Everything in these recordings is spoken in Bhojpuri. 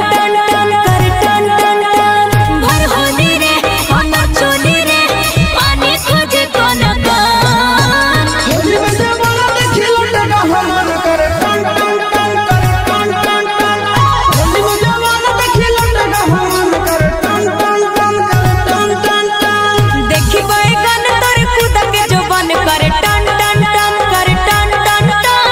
टन टन टन करे टन टन टन भर होली रे हमर चोली रे पानी खोजे कोन कान होली में जमाना देखी लटका हमर करे टन टन टन करे टन टन टन होली में जमाना देखी लटका हमर करे टन टन टन करे टन टन टन देखी बैगन तोर खुद के जुबान करे टन टन टन करे टन टन टन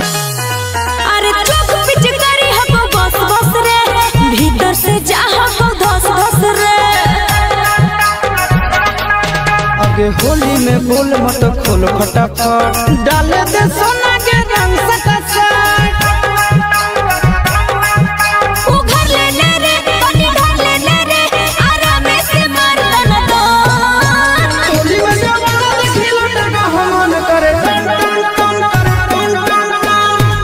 अरे चौक पिच करी हमको बस बस रे भीतर से जा हमको धस धस रे आगे होली में बोल मत खोल फटाफट डाले दे सोना के रंग सटसट उघर ले रे पानी ढाल ले रे आराम से मार तना दो होली में जमाना देखी लटका हमर करे टन टन टन करे टन टन टन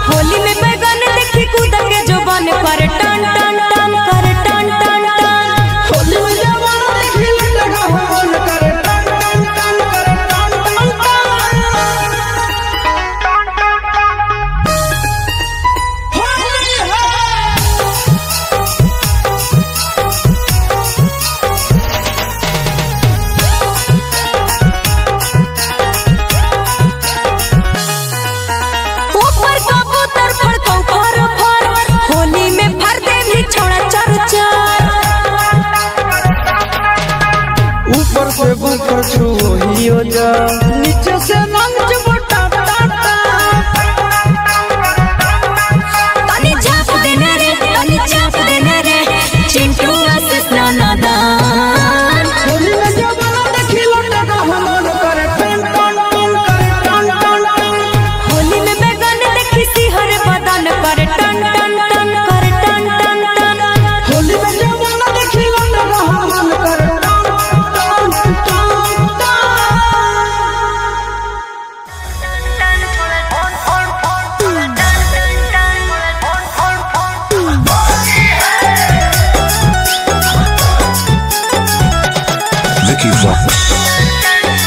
होली में बैगन देखी कूद के जुबान करे टन टन टन करे टन टन टन होली में जमाना देखी लटका हमर करे टन टन टन करे टन टन टन होली है ऊपर कबूतर फड़को फर फर होली में फर दे भी छोड़ा चर चर ऊपर से ऊपर छुओ हियो जा नीचे से रंग बटा टाटा तनी झाप देना रे तनी झाप देना रे चिंटू आसिस नानादान होली में जमाना देखी लटका हमर करे टन टन टन करे टन टन टन होली में बैगन देखी सिहर बदन करे टन टन टन करे टन टन टन होली में जमाना देखी लटका हमर करे टन टन टन टन Vicky Vox.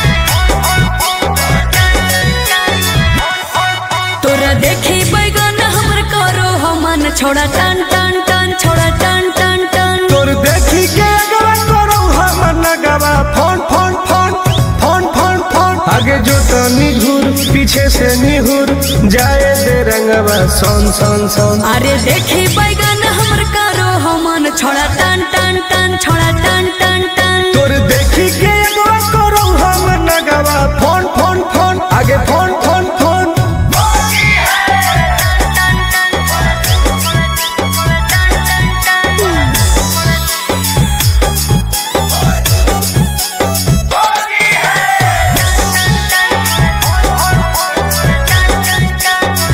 तोरा देखी बैगन हमर करो हमन छोड़ा टन टन टन छोड़ा टन टन टन तोर देखी के अगवा करो हमर नगवा phone phone phone phone phone phone आगे जो तनी घूर पीछे से निहुर जाए दे रंगवा सोन सोन सोन अरे देखी बैगन हमर करो हमन छोड़ा टन टन टन छोड़ा टन टन टन तोर देखी के अगवा करो हमर नगवा फोन फोन फोन आगे फोन फोन फोन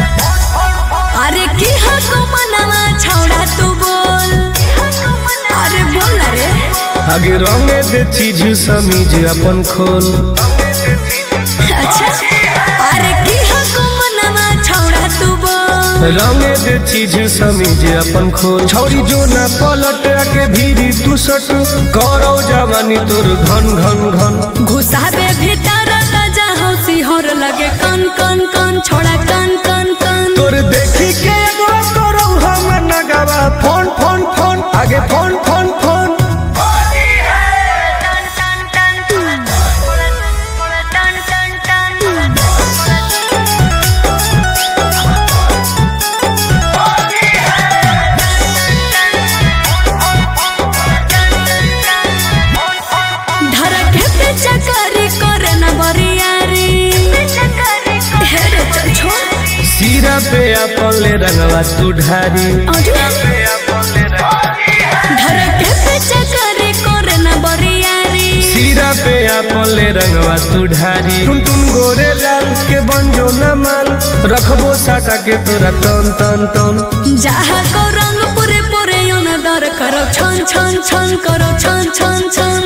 अरे की हको मनवा छोड़ा तू बोल अरे बोल रे आगे रंगे दे चीज समीज अपन खोल अच्छा अरे की हको मनवा छोड़ा तू बोल रंगे दे चीज समीज अपन खोल छौरी जो ना पलट के भीरी तू सट करो जवानी तोर घन घन घन घुसाबे भीतर ताजा हौसी होर लगे कन कन कन छोड़ा कन कन कन तोर देखी के एगो करो हमर नगवा फोन फोन फोन आगे फोन फोन फोन धरके पे चकरी करे न बरियारी हेरे चल छोड़ सीरा पे अपन ले रंगवा तू ढारी धरके पे चकरी करे न बरियारी सीरा पे अपन ले रंगवा तू ढारी टुन टुन गोरे लाल के बंजो न माल रखबो साटा के तोरा तन तन तन जहाँ को रंग पूरे पूरे योन दर करो छन छन छन करो छन छन छन